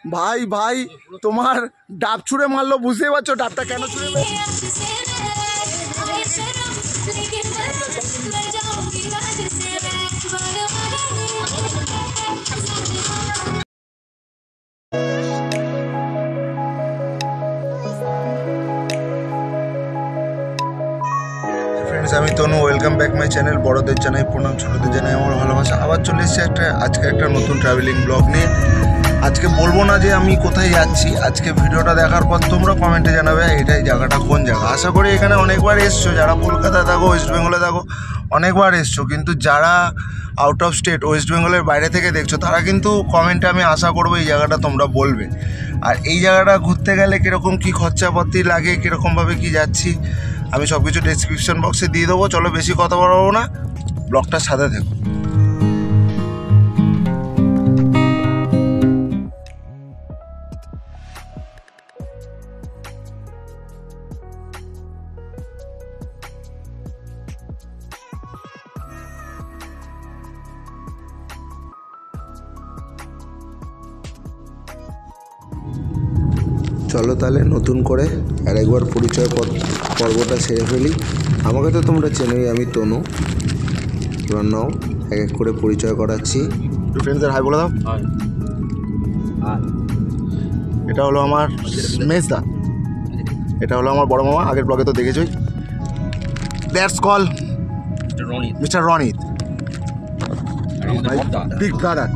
ভাই ভাই তোমার ডাব ছুঁড়ে মারলো, বুঝতেই পারছো ডাবটা কেন ছুঁড়ে फ्रेंड्स আমি তনু, ওয়েলকাম ব্যাক মাই চ্যানেল। বড়দের জানাই প্রণাম, ছোটদের জানাই আমার ভালোবাসা। আবার চলে এসেছি আজকে একটা নতুন ট্রাভেলিং ব্লগ নিয়ে। আজকে বলবো না যে আমি কোথায় যাচ্ছি, আজকে ভিডিওটা দেখার পর তোমরা কমেন্টে জানাবে এটাই জায়গাটা কোন জায়গা। আশা করি এখানে অনেকবার এসছো, যারা কলকাতায় থাকো, ওয়েস্ট বেঙ্গলে থাকো অনেকবার এসছো, কিন্তু যারা আউট অফ স্টেট ওয়েস্ট বেঙ্গলের বাইরে থেকে দেখছো তারা কিন্তু কমেন্টে আমি আশা করবো এই জায়গাটা তোমরা বলবে। আর এই জায়গাটা ঘুরতে গেলে কীরকম কী খরচাপাতি লাগে, কীরকমভাবে কী যাচ্ছি আমি সব কিছু ডেসক্রিপশন বক্সে দিয়ে দেবো। চলো বেশি কথা বলবো না, ব্লগটার সাথে থেকো। চলো তাহলে নতুন করে আরেকবার পরিচয় পর্বটা সেরে ফেলি। আমাকে তো তোমরা চেনোই, আমি তনু। এবার নাও এক এক করে পরিচয় করাচ্ছি। ফ্রেন্ডসদের হাই বলে দাও। এটা হলো আমার মেজদা, এটা হলো আমার বড় মামা, আগের ব্লগে তো দেখেছই। That's call mister Ronit, big brother.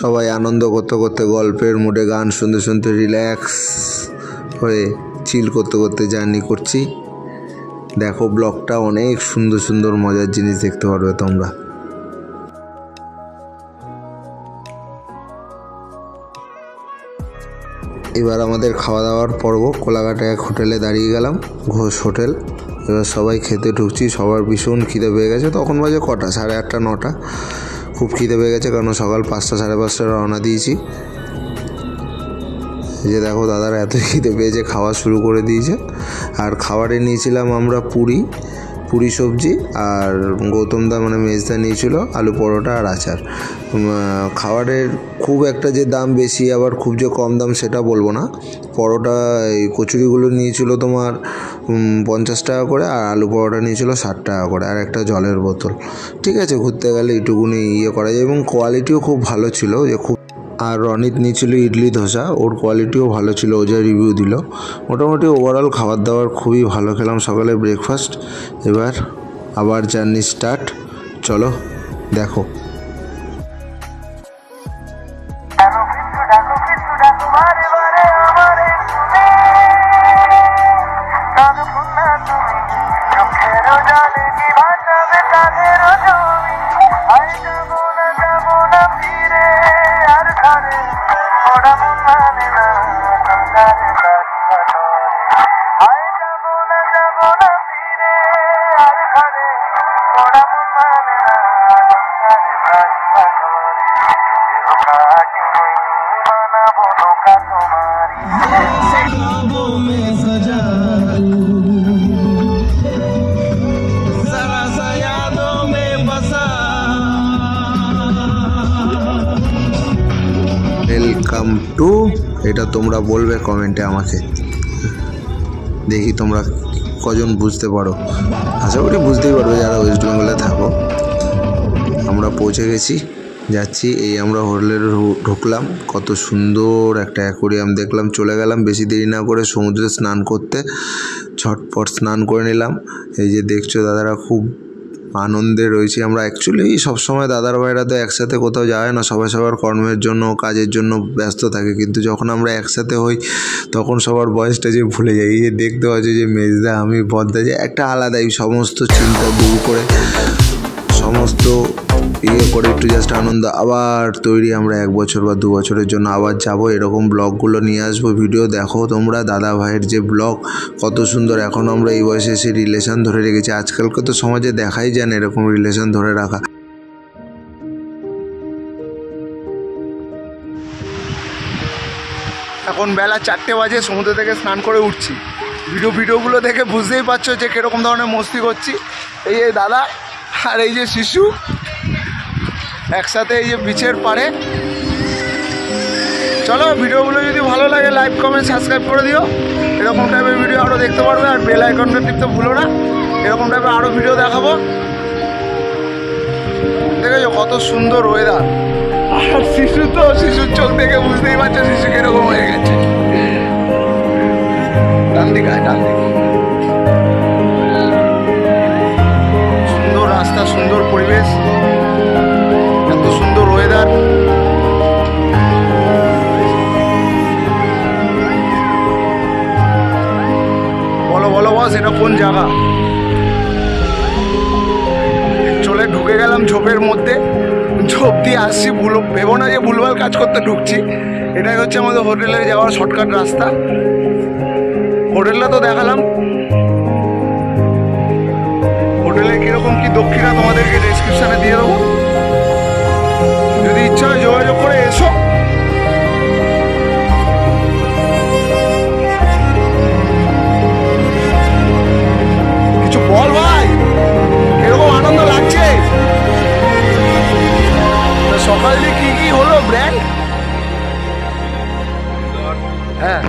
সবাই আনন্দ করতে করতে, গল্পের মুডে গান শুনতে শুনতে, রিল্যাক্স হয়ে চিল করতে করতে জার্নি করছি। দেখো ব্লগটা, অনেক সুন্দর সুন্দর মজার জিনিস দেখতে পারবে তোমরা। এবার আমাদের খাওয়া দাওয়ার পর্ব। কোলাঘাটে এক হোটেলে দাঁড়িয়ে গেলাম, ঘোষ হোটেল। এবার সবাই খেতে ঢুকছি, সবার ভীষণ খিদে পেয়ে গেছে। তখন বাজে কটা, 8:30 9টা। খুব খিদে পেয়ে গেছে, কারণ সকাল 5টা 5:30 রওনা দিয়েছি। এই যে দেখো দাদারা এত খিদে পেয়েছে, খাওয়া শুরু করে দিয়েছে। আর খাবারে নিয়েছিলাম আমরা পুরি সবজি, আর গৌতমদা মানে মেজদা নিয়েছিল আলু পরোটা আর আচার। খাবারের খুব একটা যে দাম বেশি আবার খুব যে কম দাম সেটা বলবো না। পরোটা এই কচুরিগুলো নিয়েছিল তোমার 50 টাকা করে, আর আলু পরোটা নিয়েছিল 60 টাকা করে, আর একটা জলের বোতল। ঠিক আছে, ঘুরতে গেলে এইটুকুনি করা যায়, এবং কোয়ালিটিও খুব ভালো ছিল। যে খুব আর রনিত নিয়েছিল ইডলি ধোসা, ওর কোয়ালিটিও ভালো ছিল, ও যা রিভিউ দিল। মোটামুটি ওভারঅল খাবার দাবার খুবই ভালো খেলাম, সকালে ব্রেকফাস্ট। এবার আবার জার্নি স্টার্ট, চলো দেখো। ওয়েলকাম টু, এটা তোমরা বলবে কমেন্টে আমাকে, দেখি তোমরা কজন বুঝতে পারো। আশা করি বুঝতেই পারবে যারা ওয়েস্ট বেঙ্গলে থাকো। আমরা পৌঁছে গেছি, যাচ্ছি। এই আমরা হোটেলে ঢুকলাম, কত সুন্দর একটা অ্যাকোরিয়াম দেখলাম। চলে গেলাম বেশি দেরি না করে সমুদ্রে স্নান করতে। ঝটপট স্নান করে নিলাম। এই যে দেখছো দাদারা খুব আনন্দে রয়েছি আমরা। অ্যাকচুয়ালি সবসময় দাদার ভাইরা তো একসাথে কোথাও যায় না, সবাই সবার কর্মের জন্য কাজের জন্য ব্যস্ত থাকে, কিন্তু যখন আমরা একসাথে হই তখন সবার বয়সটা যে ভুলে যাই। এই যে দেখতে পাচ্ছি যে মেজদা, আমি বদ্দা, যে একটা আলাদাই সমস্ত চিন্তা দূর করে, সমস্ত করে একটু জাস্ট আনন্দ। আবার তৈরি আমরা 1 বছর বা 2 বছরের জন্য আবার যাব, এরকম ব্লগগুলো নিয়ে আসবো। ভিডিও দেখো তোমরা, দাদা ভাইয়ের যে ব্লগ কত সুন্দর। এখন আমরা এই বয়সে এসে রিলেশন ধরে রেখেছি। আজকালকে তো সমাজে দেখাই যায় না এরকম রিলেশন ধরে রাখা। এখন বেলা 4টে বাজে, সমুদ্র থেকে স্নান করে উঠছি। ভিডিওগুলো দেখে বুঝতেই পারছো যে কীরকম ধরনের মস্তি করছি। এই দাদা আর এই যে শিশু একসাথে এই যে বিচের পাড়ে। চলো, ভিডিওগুলো যদি ভালো লাগে লাইক কমেন্ট সাবস্ক্রাইব করে দিও। এরকম টাইপের ভিডিও আরও দেখতে পারবে। আর বেল আইকনটা টিপতে ভুলো না, এরকম টাইপের আরও ভিডিও দেখাবো। দেখেছো কত সুন্দর ওয়েদার। আর শিশুর চোখ দেখে বুঝতেই পারছো শিশু কিরকম হয়ে গেছে। ডান দিকে ডান দিকে। সুন্দর রাস্তা, সুন্দর পরিবেশ, এত সুন্দর ওয়েদার। বলো বলো বস, এটা কোন জায়গা? চলে ঢুকে গেলাম ঝোপের মধ্যে। ঝোপ দিয়ে আসছি, ভেবো না যে ভুলভাল কাজ করতে ঢুকছি। এটাই হচ্ছে আমাদের হোটেলে যাওয়ার শর্টকাট রাস্তা। হোটেলটা তো দেখালাম। হোটেলে কিরকম কি দক্ষিণা তোমাদেরকে ডেসক্রিপশনে দিয়ে দেবো, যদি ইচ্ছা হয় যোগাযোগ করে এসো। কিছু বল ভাই, কিরকম আনন্দ লাগছে? সকাল দিয়ে কি কি হলো ব্র্যান্ড? হ্যাঁ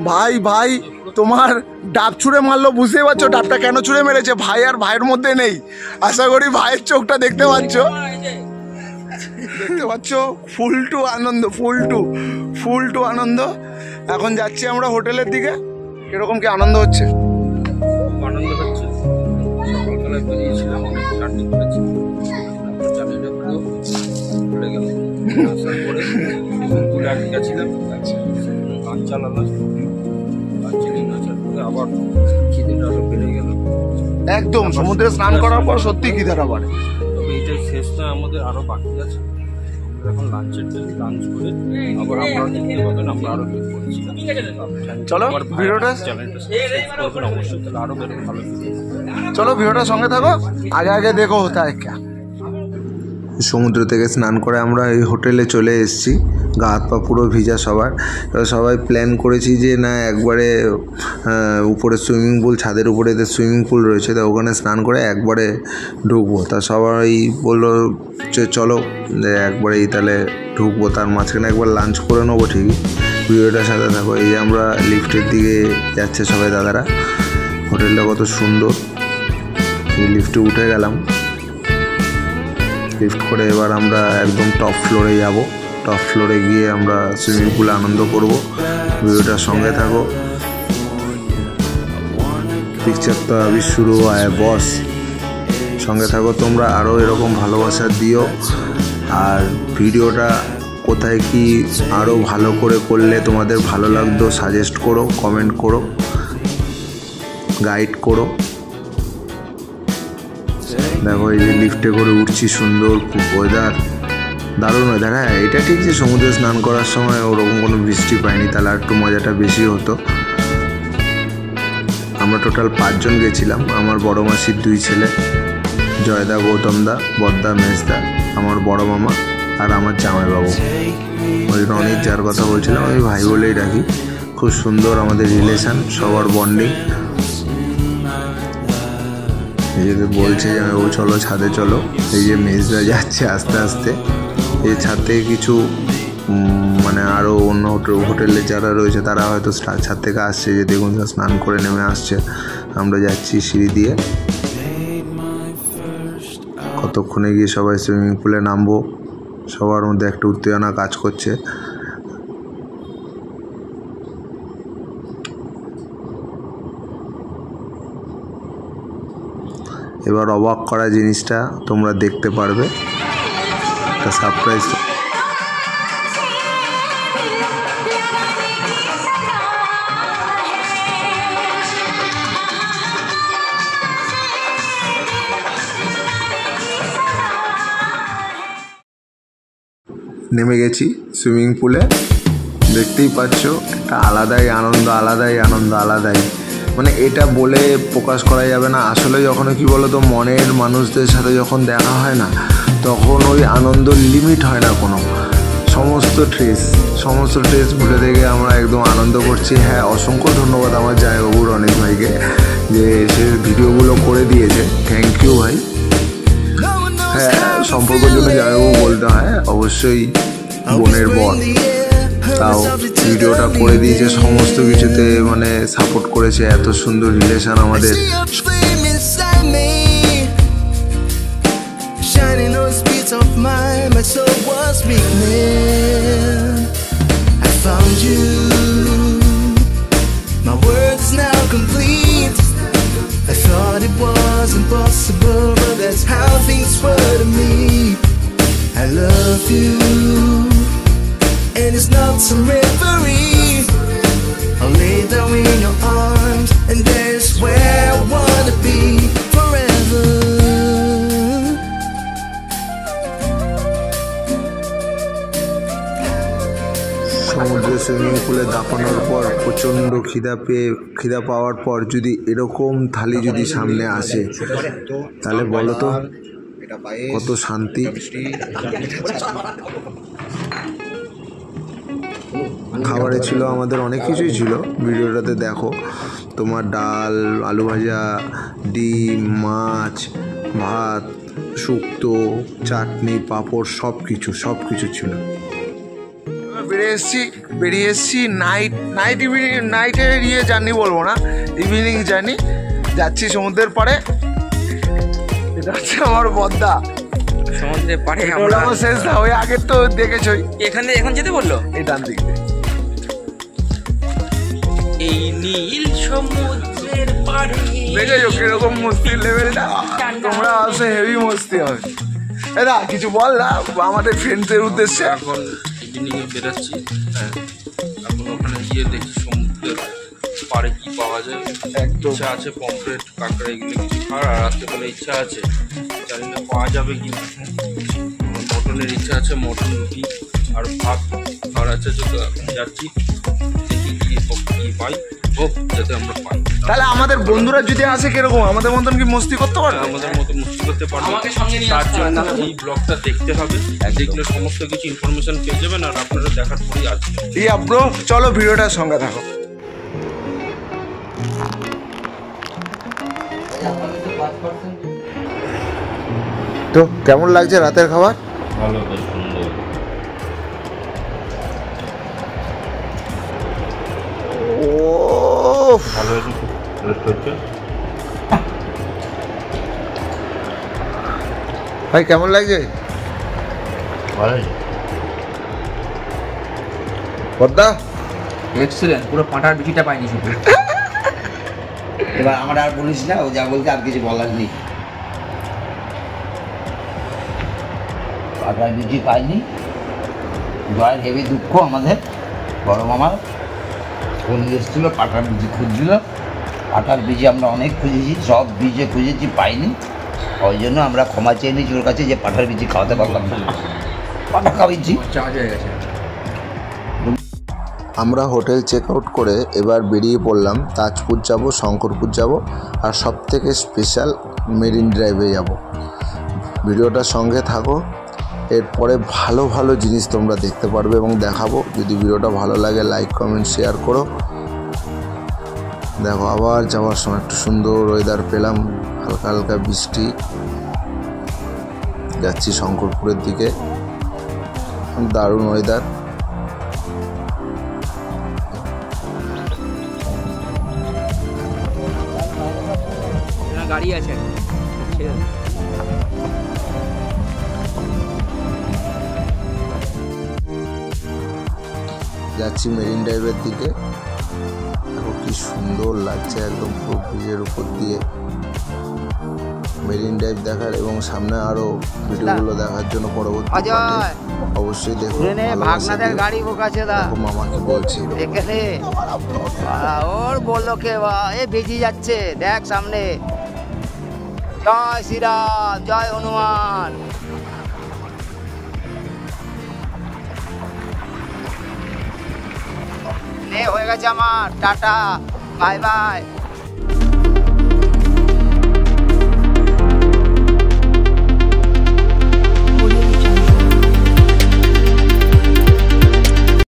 ভাই ভাই, তোমার ডাব ছুঁড়ে মারলো, বুঝতেই পারছো ডাবটা কেন ছুঁড়ে মেরেছে? ভাই আর ভাইয়ের মধ্যে নেই। আশা করি ভাইয়ের চোখটা দেখতে পাচ্ছ, দেখতে পাচ্ছ। ফুল টু আনন্দ। এখন যাচ্ছি আমরা হোটেলের দিকে। কিরকম কি আনন্দ হচ্ছে? আনন্দ হচ্ছে। সকালবেলায় বেরিয়েছিলাম, অনেক জার্নি করেছি। জার্নিটা পুরো চলে গেল। আসার পরে পুলে আগে গেছিলাম, গান চালালাম। গান চালিয়ে নাচার পরে আবার খিদেটা আরো বেড়ে গেল। একদম সমুদ্রে স্নান করার পর সত্যি খিদেটা বাড়ে। তবে এইটাই শেষ নয়, আমাদের আরো বাকি আছে। এখন লাঞ্চের টাইম, লাঞ্চ করে আবার আপনারা দেখতে পাবেন আমরা আরো বের করছি। চলো ভিডিওটা চ্যানেলটা সাবস্ক্রাইব করবেন অবশ্যই, তাহলে আরো বের ভালো ভিডিও। চলো ভিডিওটার সঙ্গে থাকো, আগে দেখো হতা है क्या। সমুদ্র থেকে স্নান করে আমরা এই হোটেলে চলে এসেছি। গা হাত পা পুরো ভিজা সবার। সবাই প্ল্যান করেছি যে না একবারে উপরে সুইমিং পুল, ছাদের উপরে এদের সুইমিং পুল রয়েছে, তা ওখানে স্নান করে একবারে ঢুকবো। তা সবাই বললো চলো একবারেই তাহলে ঢুকবো। তার মাঝখানে একবার লাঞ্চ করে নেবো। ঠিকই, ভিডিওটার সাথে থাকো। এই যে আমরা লিফটের দিকে যাচ্ছে সবাই দাদারা। হোটেলটা কত সুন্দর। এই লিফটে উঠে গেলাম। লিফট করে এবার আমরা একদম টপ ফ্লোরে যাব। টপ ফ্লোরে গিয়ে আমরা সুইমিং পুলে আনন্দ করব। ভিডিওটার সঙ্গে থাকো। পিকচার তো আবি শুরু হয় বস। সঙ্গে থাকো তোমরা, আরও এরকম ভালোবাসা দিও। আর ভিডিওটা কোথায় কি আরও ভালো করে করলে তোমাদের ভালো লাগতো সাজেস্ট করো, কমেন্ট করো, গাইড করো। দেখো এই যে লিফটে করে উঠছি, সুন্দর ওয়েদার, দারুণ ওয়েদার। হ্যাঁ এটা ঠিক যে সমুদ্রে স্নান করার সময় ওরকম কোনো বৃষ্টি পাইনি, তাহলে আর একটু মজাটা বেশি হতো। আমরা টোটাল 5 জন গেছিলাম। আমার বড় মাসির 2 ছেলে, জয়দা, গৌতমদা, বদ্দা, মেজদা, আমার বড় মামা আর আমার জামাইবাবু। ওই রনির যার কথা বলছিলাম আমি ভাই বলেই রাখি। খুব সুন্দর আমাদের রিলেশান, সবার বন্ডিং। এই যে বলছে যে ও চলো ছাদে চলো। এই যে মেজদা যাচ্ছে আস্তে আস্তে। এই ছাদ থেকে কিছু মানে আরও অন্য হোটেলে যারা রয়েছে তারা হয়তো ছাদ থেকে আসছে, যে দেখুন স্নান করে নেমে আসছে। আমরা যাচ্ছি সিঁড়ি দিয়ে। কতক্ষণে গিয়ে সবাই সুইমিং পুলে নামবো। সবার মধ্যে একটা উত্তেজনা কাজ করছে। এবার অবাক করা জিনিসটা তোমরা দেখতে পারবে, একটা সারপ্রাইজ। নেমে গেছি সুইমিং পুলে। দেখতেই পাচ্ছ একটা আলাদাই আনন্দ, আলাদাই। মানে এটা বলে প্রকাশ করা যাবে না। আসলে যখন কি বলতো মনের মানুষদের সাথে যখন দেখা হয় না, তখন ওই আনন্দ লিমিট হয় না কোনো। সমস্ত ট্রেস ঘুরে দেখে আমরা একদম আনন্দ করছি। হ্যাঁ, অসংখ্য ধন্যবাদ আমার জামাইবাবু রনিত ভাইকে যে সে ভিডিওগুলো করে দিয়েছে। থ্যাংক ইউ ভাই। হ্যাঁ, সম্পর্কের জন্য জামাইবাবু বলতে হয়, অবশ্যই বোনের বর, তাও ভিডিওটা করে দিয়েছে, সমস্ত কিছুতে মানে সাপোর্ট করেছে। এত সুন্দর রিলেশন আমাদের। Of mine, my soul was weakness. I found you. My words now complete. I thought it was impossible, but that's how things were to me. I love you, and it's not some reverie. I'll lay down in your arms, and there's where I wanna be forever. সমুদ্রের swimming পুলে দাপানোর পর প্রচণ্ড খিদা পাওয়ার পর যদি এরকম থালি যদি সামনে আসে, তাহলে বলো তো কত শান্তি। খাবারে ছিল আমাদের অনেক কিছুই ছিল, ভিডিওটাতে দেখো। তোমার ডাল, আলু ভাজা, ডিম, মাছ, ভাত, শুক্তো, চাটনি, পাঁপড়, সব কিছু ছিল। বেরিয়ে এসছি নাইটের জার্নি বলবো না, ইভিনিং জার্নি। যাচ্ছি সমুদ্রের পাড়ে। এটা হচ্ছে আমার বদ্দা সমুদ্রের পাড়ে আমার শেষ না, ওই আগের তো দেখেছই। এখন যেতে বললো এই ডান দিক দিয়ে। এই নীল সমুদ্রের পাড়ে দেখেছো কিরকম মস্তির লেভেলটা? তোমরা আসে হেভি মস্তি হবে। এরা কিছু বল না আমাদের ফ্রেন্ডসদের উদ্দেশ্যে। এখন ইভিনিংয়ে বেরোচ্ছি। হ্যাঁ, এখন ওখানে গিয়ে দেখি সমুদ্রের পাড়ে কি পাওয়া যায়। ইচ্ছা আছে পমফ্রেট, কাঁকড়া এগুলো কিছু খাওয়ার। আর রাত্রেবেলা ইচ্ছা আছে, জানি না পাওয়া যাবে কি না। মটনের ইচ্ছা আছে, মটন রুটি আর ভাত খাওয়ার আছে। যত এখন যাচ্ছি দেখি কি পাই, হোক যাতে আমরা পাই। তাহলে আমাদের বন্ধুরা যদি আসে কিরকম আমাদের মতন কি মস্তি করতে পারবে? আমাদের মতো মস্তি করতে পারবে। তার জন্য এই ব্লগটা দেখতে হবে, দেখলে সমস্ত কিছু ইনফরমেশন পেয়ে যাবেন। আর আপনারা দেখার পরেই আসবেন। ইয়া ব্রো, চলো ভিডিওটার সঙ্গে থাকো। তো কেমন লাগছে রাতের খাবার? ভালো, বেশ সুন্দর। ও ভালো হচ্ছে। ভাই কেমন লাগছে? ভালো পদ্মা এক্সিলেন্ট, পুরো পাঁটার বিচিটা পাইনি শুধু। এবার আমার আর বলিস না, ও যা বলতে আর কিছু বলার নেই। পাঁটার বিচি পাইনি, জয়ের হেভি দুঃখ। আমাদের বড় মামার ফোন এসেছিলো, পাঁটার বিচি খুঁজছিল। পাঁটার বিচি আমরা অনেক খুঁজেছি, সব বিচে খুঁজেছি, পাইনি। ওই জন্য আমরা ক্ষমা চেয়ে নিয়েছি ওর কাছে যে পাঁঠার বিচি খাওয়াতে পারলাম না। পাঁঠা খাওয়াইছি, চার্জ হয়ে গেছে। আমরা হোটেল চেক আউট করে এবার বেরিয়ে পড়লাম। তাজপুর যাব, শঙ্করপুর যাব, আর সব থেকে স্পেশাল মেরিন ড্রাইভে যাব। ভিডিওটার সঙ্গে থাকো, এরপরে ভালো ভালো জিনিস তোমরা দেখতে পারবে এবং দেখাবো। যদি ভিডিওটা ভালো লাগে লাইক কমেন্ট শেয়ার করো। দেখো আবার যাওয়ার সময় একটু সুন্দর ওয়েদার পেলাম, হালকা হালকা বৃষ্টি। যাচ্ছি শঙ্করপুরের দিকে, দারুণ ওয়েদার। গাড়ি আছে, যাচ্ছি মেরিন ড্রাইভের দিকে। দেখো কি সুন্দর লাগছে, একদম পুরো ব্রিজের উপর দিয়ে মেরিন ড্রাইভ দেখার এবং সামনে আরো ভিডিওগুলো দেখার জন্য পরবর্তী অবশ্যই দেখুন। ভাগনাদের গাড়ি বোকাছে দা, মামা কি বলছে দেখে ওর বললো কে এ বেজি যাচ্ছে, দেখ সামনে। জয় শ্রীরাম, জয় হনুমান। হয়ে গেছে আমার, টাটা, বাই বাই।